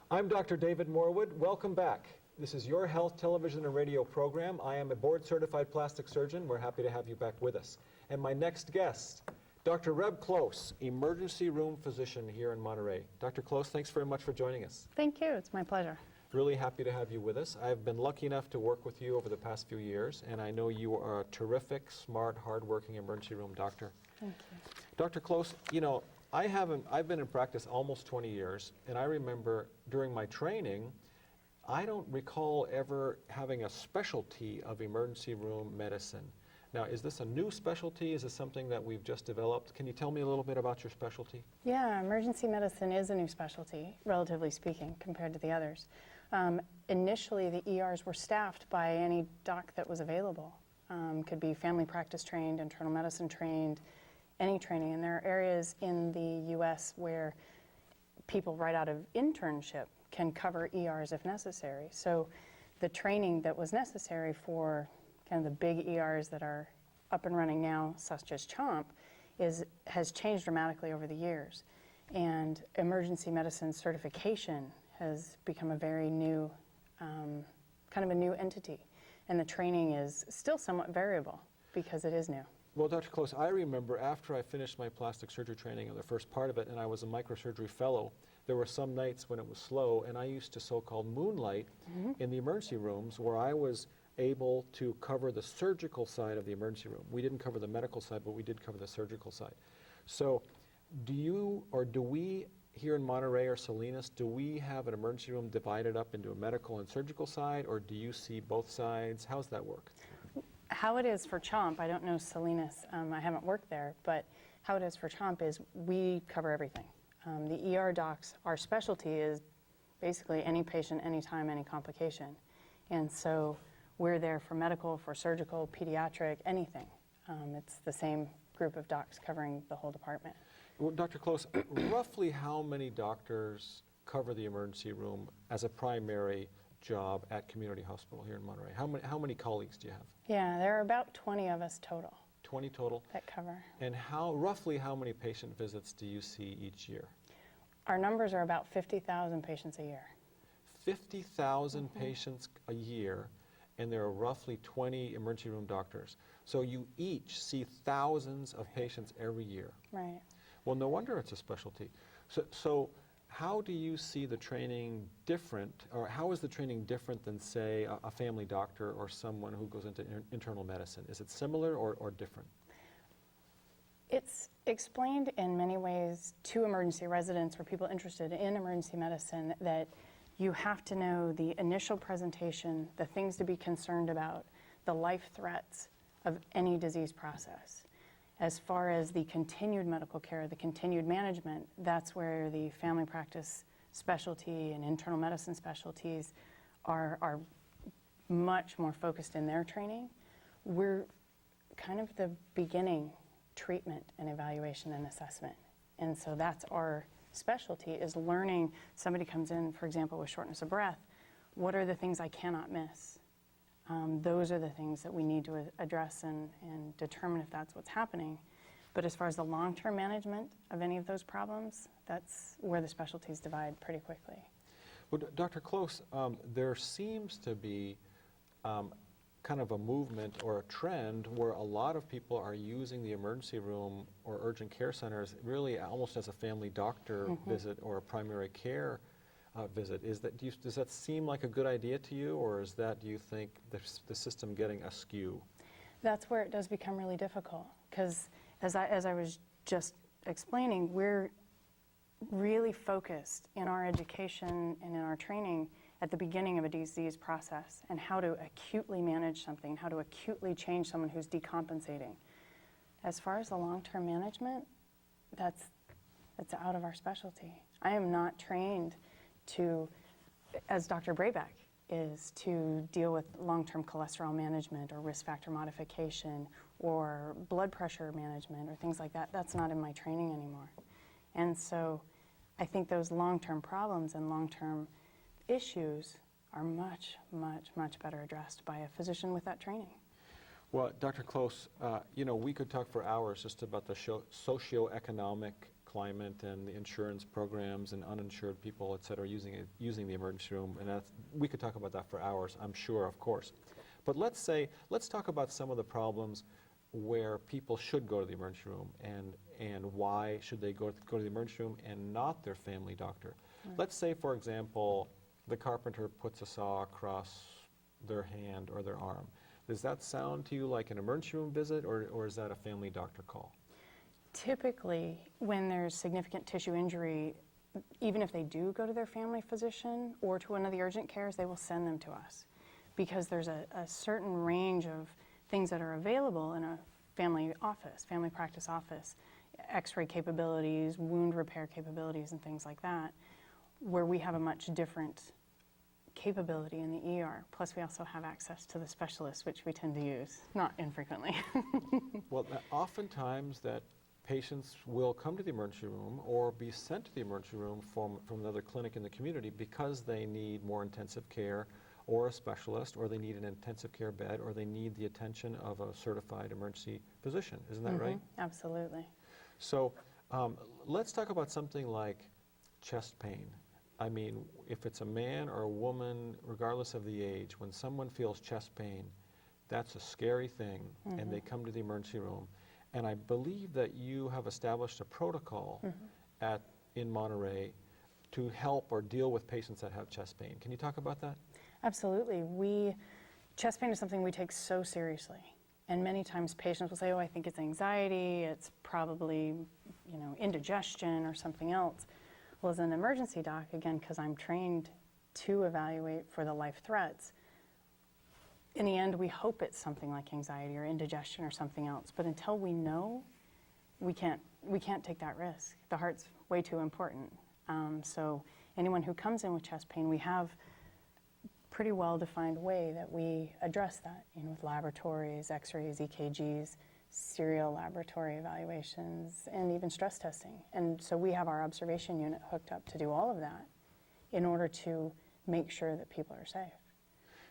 I'm Dr. David Morwood. Welcome back. This is your health television and radio program. I am a board-certified plastic surgeon. We're happy to have you back with us. And my next guest, Dr. Reb Close, emergency room physician here in Monterey. Dr. Close, thanks very much for joining us. Thank you. It's my pleasure. Really happy to have you with us. I've been lucky enough to work with you over the past few years, and I know you are a terrific, smart, hard-working emergency room doctor. Thank you. Dr. Close, you know, I've been in practice almost 20 years, and I remember during my training, I don't recall ever having a specialty of emergency room medicine. Now, is this a new specialty? Is this something that we've just developed? Can you tell me a little bit about your specialty? Yeah, emergency medicine is a new specialty, relatively speaking, compared to the others. Initially, the ERs were staffed by any doc that was available. Could be family practice trained, internal medicine trained, any training. And there are areas in the U.S. where people right out of internship can cover ERs if necessary. So the training that was necessary for kind of the big ERs that are up and running now, such as CHOMP, has changed dramatically over the years. And emergency medicine certification has become a very new, kind of a new entity. And the training is still somewhat variable because it is new. Well, Dr. Close, I remember after I finished my plastic surgery training, the first part of it, and I was a microsurgery fellow, there were some nights when it was slow, and I used to so-called moonlight in the emergency rooms where I was able to cover the surgical side of the emergency room. We didn't cover the medical side, but we did cover the surgical side. So do you, or do we, here in Monterey or Salinas, do we have an emergency room divided up into a medical and surgical side, or do you see both sides? How's that work? How it is for CHOMP, I don't know Salinas, I haven't worked there, but how it is for CHOMP is we cover everything. The ER docs, our specialty is basically any patient, anytime, any complication. And so we're there for medical, for surgical, pediatric, anything. It's the same group of docs covering the whole department. Well, Dr. Close, roughly how many doctors cover the emergency room as a primary job at Community Hospital here in Monterey? How many colleagues do you have? Yeah, there are about 20 of us total. 20 total? That cover. And roughly how many patient visits do you see each year? Our numbers are about 50,000 patients a year. 50,000 patients a year, and there are roughly 20 emergency room doctors. So you each see thousands of patients every year. Right. Well, no wonder it's a specialty. So how do you see the training different, or how is the training different than, say, a family doctor or someone who goes into internal medicine? Is it similar or different? It's explained in many ways to emergency residents or people interested in emergency medicine that you have to know the initial presentation, the things to be concerned about, the life threats of any disease process. As far as the continued medical care, the continued management, that's where the family practice specialty and internal medicine specialties are much more focused in their training. We're kind of the beginning treatment and evaluation and assessment. And so that's our specialty, is learning. Somebody comes in, for example, with shortness of breath. What are the things I cannot miss? Those are the things that we need to address and determine if that's what's happening. But as far as the long-term management of any of those problems, that's where the specialties divide pretty quickly. Well, Dr. Close, there seems to be kind of a movement or a trend where a lot of people are using the emergency room or urgent care centers really almost as a family doctor visit or a primary care visit. Does that seem like a good idea to you, or is that, do you think, the system getting askew? That's where it does become really difficult, because as I was just explaining, we're really focused in our education and in our training at the beginning of a disease process and how to acutely manage something, how to acutely change someone who's decompensating. As far as the long-term management, that's out of our specialty. I am not trained to, as Dr. Brayback is, to deal with long-term cholesterol management or risk factor modification or blood pressure management or things like that. That's not in my training anymore. And so I think those long-term problems and long-term issues are much, much, much better addressed by a physician with that training. Well, Dr. Close, you know, we could talk for hours just about the socioeconomic climate and the insurance programs and uninsured people, et cetera, using the emergency room. And we could talk about that for hours, I'm sure, of course. But let's talk about some of the problems where people should go to the emergency room and why should they go to the emergency room and not their family doctor. Let's say, for example, the carpenter puts a saw across their hand or their arm. Does that sound to you like an emergency room visit, or is that a family doctor call? Typically, when there's significant tissue injury, even if they do go to their family physician or to one of the urgent cares, they will send them to us because there's a certain range of things that are available in a family practice office, x-ray capabilities, wound repair capabilities, and things like that, where we have a much different capability in the ER. Plus, we also have access to the specialists, which we tend to use, not infrequently. Well, oftentimes that patients will come to the emergency room or be sent to the emergency room from another clinic in the community because they need more intensive care or a specialist, or they need an intensive care bed, or they need the attention of a certified emergency physician. Isn't that right? Absolutely. So let's talk about something like chest pain. I mean, if it's a man or a woman, regardless of the age, when someone feels chest pain, that's a scary thing, and they come to the emergency room. And I believe that you have established a protocol in Monterey to help or deal with patients that have chest pain. Can you talk about that? Absolutely. Chest pain is something we take so seriously. And many times patients will say, oh, I think it's anxiety, it's probably, indigestion or something else. Well, as an emergency doc, again, because I'm trained to evaluate for the life threats, in the end, we hope it's something like anxiety or indigestion or something else. But until we know, we can't take that risk. The heart's way too important. So anyone who comes in with chest pain, we have pretty well-defined way that we address that, with laboratories, x-rays, EKGs, serial laboratory evaluations, and even stress testing. And so we have our observation unit hooked up to do all of that in order to make sure that people are safe.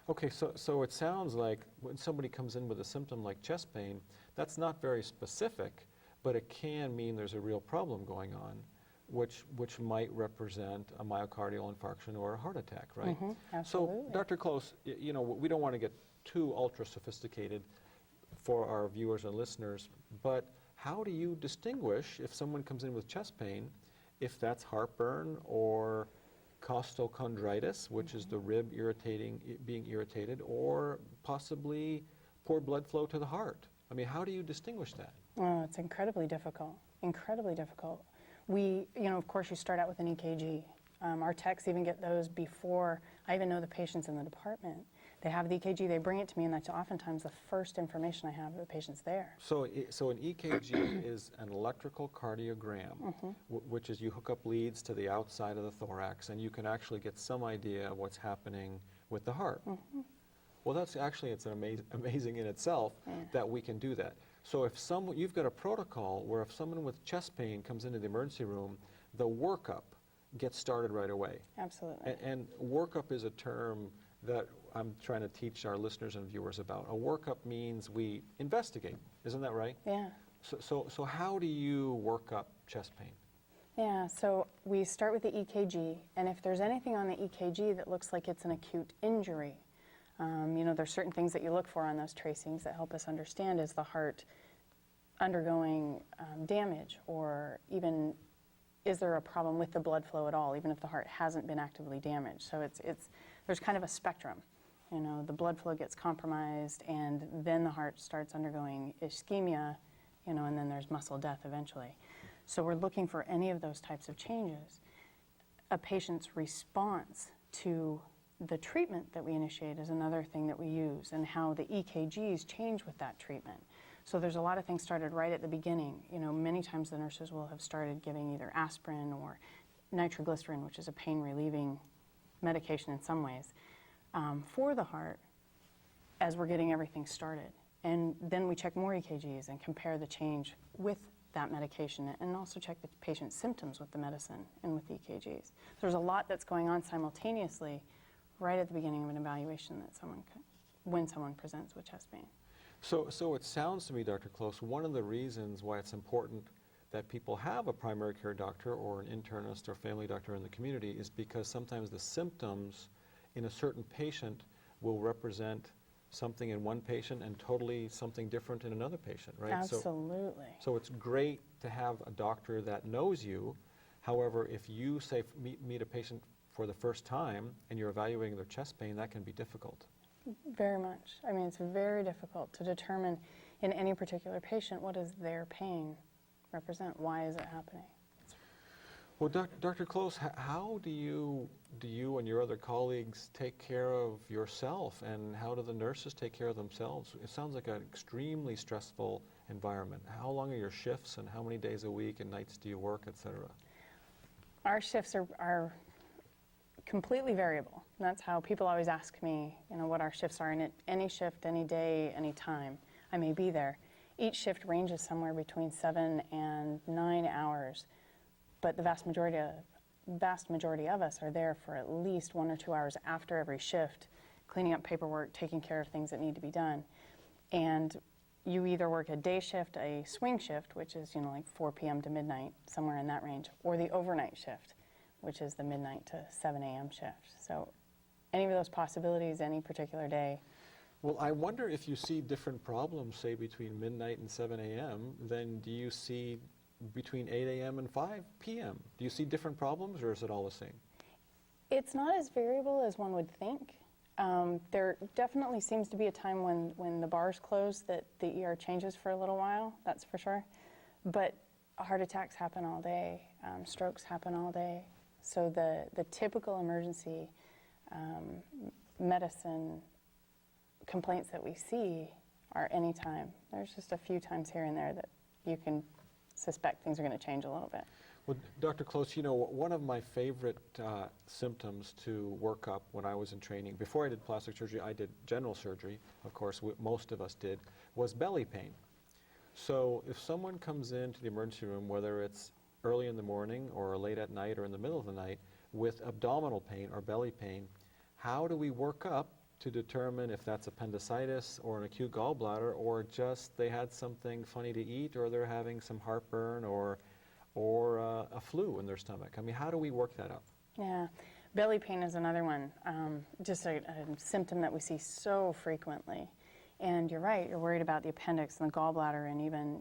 Okay, so it sounds like when somebody comes in with a symptom like chest pain, that's not very specific, but it can mean there's a real problem going on, which might represent a myocardial infarction or a heart attack, right? Absolutely. So, Dr. Close, we don't want to get too ultra-sophisticated for our viewers and listeners, but how do you distinguish if someone comes in with chest pain, if that's heartburn or costochondritis, which is the rib being irritated, or possibly poor blood flow to the heart? I mean, how do you distinguish that? Oh, it's incredibly difficult, incredibly difficult. We, of course, you start out with an EKG. Our techs even get those before I even know the patients in the department. They have the EKG, they bring it to me, and that's oftentimes the first information I have of the patient's there. So an EKG is an electrical cardiogram, which is you hook up leads to the outside of the thorax, and you can actually get some idea of what's happening with the heart. Well, it's amazing in itself that we can do that. So you've got a protocol where if someone with chest pain comes into the emergency room, the workup gets started right away. Absolutely. And workup is a term that I'm trying to teach our listeners and viewers about. A workup means we investigate. Isn't that right? Yeah. So how do you work up chest pain? Yeah, so we start with the EKG, and if there's anything on the EKG that looks like it's an acute injury, there's certain things that you look for on those tracings that help us understand, is the heart undergoing damage, or even is there a problem with the blood flow at all, even if the heart hasn't been actively damaged. So there's kind of a spectrum. The blood flow gets compromised, and then the heart starts undergoing ischemia, and then there's muscle death eventually. So we're looking for any of those types of changes. A patient's response to the treatment that we initiate is another thing that we use, and how the EKGs change with that treatment. So there's a lot of things started right at the beginning. Many times the nurses will have started giving either aspirin or nitroglycerin, which is a pain-relieving medication in some ways, for the heart as we're getting everything started. And then we check more EKGs and compare the change with that medication, and also check the patient's symptoms with the medicine and with the EKGs. So there's a lot that's going on simultaneously right at the beginning of an evaluation when someone presents with chest pain. So it sounds to me, Dr. Close, one of the reasons why it's important that people have a primary care doctor or an internist or family doctor in the community is because sometimes the symptoms in a certain patient will represent something in one patient and totally something different in another patient, right? Absolutely. So it's great to have a doctor that knows you. However, if you say meet a patient for the first time and you're evaluating their chest pain, that can be difficult. Very much. I mean, it's very difficult to determine in any particular patient what does their pain represent? Why is it happening? Well, Dr. Close, how do you and your other colleagues take care of yourself, and how do the nurses take care of themselves? It sounds like an extremely stressful environment. How long are your shifts, and how many days a week and nights do you work, et cetera? Our shifts are completely variable. That's how people always ask me, what our shifts are. And any shift, any day, any time, I may be there. Each shift ranges somewhere between 7 and 9 hours, but the vast majority of us are there for at least 1 or 2 hours after every shift, cleaning up paperwork, taking care of things that need to be done. And you either work a day shift, a swing shift, which is like 4 p.m. to midnight, somewhere in that range, or the overnight shift, which is the midnight to 7 a.m. shift. So any of those possibilities, any particular day. Well, I wonder if you see different problems, say, between midnight and 7 a.m. than do you see between 8 a.m. and 5 p.m. Do you see different problems, or is it all the same? It's not as variable as one would think. There definitely seems to be a time when the bars close that the ER changes for a little while, that's for sure. But heart attacks happen all day, strokes happen all day. So the typical emergency medicine complaints that we see are anytime. There's just a few times here and there that you can suspect things are going to change a little bit. Well, Dr. Close, one of my favorite symptoms to work up when I was in training, before I did plastic surgery, I did general surgery, of course, most of us did, was belly pain. So if someone comes into the emergency room, whether it's early in the morning or late at night or in the middle of the night, with abdominal pain or belly pain, how do we work up to determine if that's appendicitis or an acute gallbladder, or just they had something funny to eat, or they're having some heartburn or a flu in their stomach? I mean, how do we work that up? Yeah, belly pain is another one, just a symptom that we see so frequently. And you're right, you're worried about the appendix and the gallbladder and even,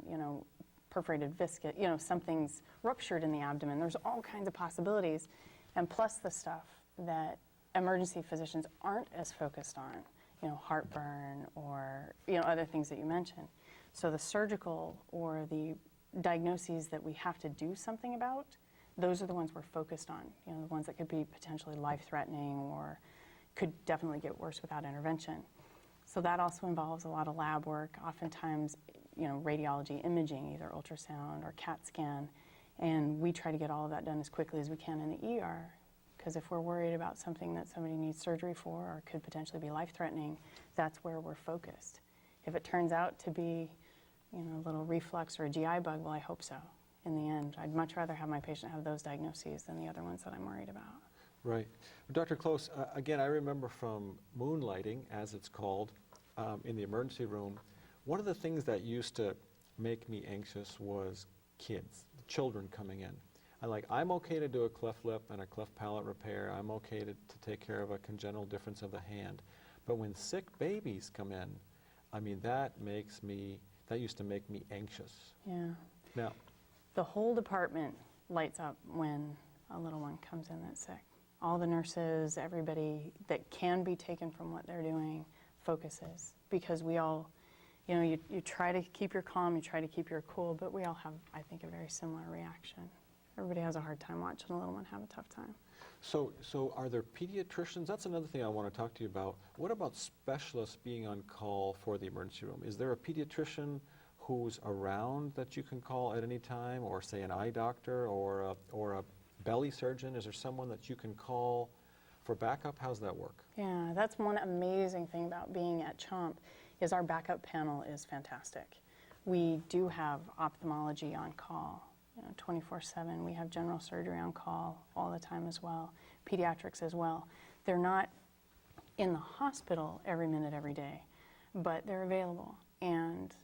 perforated viscus, something's ruptured in the abdomen. There's all kinds of possibilities. And plus the stuff that emergency physicians aren't as focused on, heartburn or, other things that you mentioned. So the surgical or the diagnoses that we have to do something about, those are the ones we're focused on, the ones that could be potentially life-threatening or could definitely get worse without intervention. So that also involves a lot of lab work, oftentimes, radiology imaging, either ultrasound or CAT scan, and we try to get all of that done as quickly as we can in the ER, because if we're worried about something that somebody needs surgery for or could potentially be life-threatening, that's where we're focused. If it turns out to be, a little reflux or a GI bug, well, I hope so. In the end, I'd much rather have my patient have those diagnoses than the other ones that I'm worried about. Right. Dr. Close, again, I remember from moonlighting, as it's called, in the emergency room, one of the things that used to make me anxious was kids, children coming in. I'm okay to do a cleft lip and a cleft palate repair. I'm okay to take care of a congenital difference of the hand. But when sick babies come in, I mean, that used to make me anxious. Yeah. Now, the whole department lights up when a little one comes in that's sick. All the nurses, everybody that can be taken from what they're doing focuses, because we all, you try to keep your calm, you try to keep your cool, but we all have, I think, a very similar reaction. Everybody has a hard time watching a little one have a tough time. So are there pediatricians? That's another thing I want to talk to you about. What about specialists being on call for the emergency room? Is there a pediatrician who's around that you can call at any time, or say an eye doctor or a belly surgeon? Is there someone that you can call for backup? How's that work? Yeah, that's one amazing thing about being at CHOMP is our backup panel is fantastic. We do have ophthalmology on call, 24/7. We have general surgery on call all the time as well, pediatrics as well. They're not in the hospital every minute, every day, but they're available, and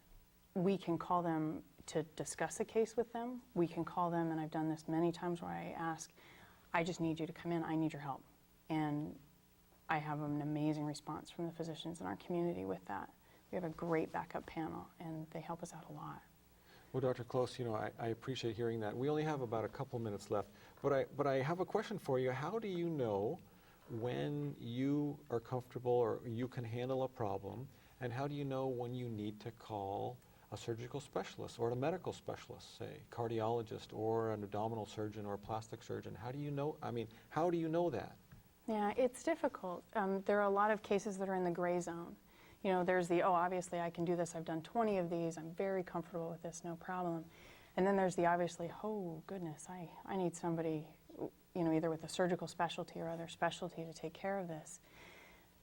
we can call them to discuss a case with them, we can call them, and I've done this many times where I ask, I just need you to come in, I need your help. And I have an amazing response from the physicians in our community with that. We have a great backup panel, and they help us out a lot. Well, Dr. Close, you know, I appreciate hearing that. We only have about a couple minutes left, but I have a question for you. How do you know when you are comfortable or you can handle a problem, and how do you know when you need to call a surgical specialist or a medical specialist, say, cardiologist or an abdominal surgeon or a plastic surgeon? How do you know, I mean, how do you know that? Yeah, it's difficult. There are a lot of cases that are in the gray zone. You know, there's the, oh, obviously I can do this, I've done 20 of these, I'm very comfortable with this, no problem. And then there's the obviously, oh goodness, I need somebody, you know, either with a surgical specialty or other specialty to take care of this.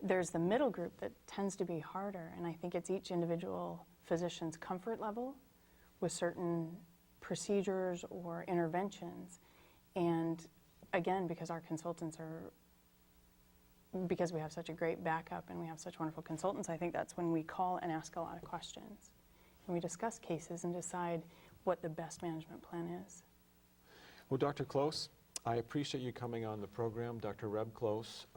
There's the middle group that tends to be harder, and I think it's each individual physician's comfort level with certain procedures or interventions. And again, because our consultants are, because we have such a great backup and we have such wonderful consultants, I think that's when we call and ask a lot of questions. And we discuss cases and decide what the best management plan is. Well, Dr. Close, I appreciate you coming on the program, Dr. Reb Close.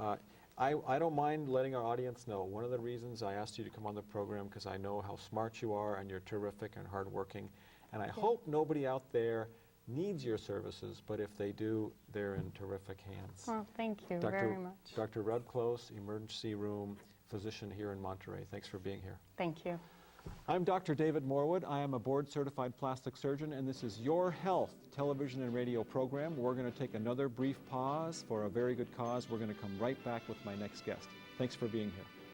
I don't mind letting our audience know. One of the reasons I asked you to come on the program because I know how smart you are and you're terrific and hardworking. And I hope nobody out there needs your services, but if they do, they're in terrific hands. Well, thank you very much. Dr. Reb Close, emergency room physician here in Monterey. Thanks for being here. Thank you. I'm Dr. David Morwood. I am a board-certified plastic surgeon, and this is Your Health television and radio program. We're going to take another brief pause for a very good cause. We're going to come right back with my next guest. Thanks for being here.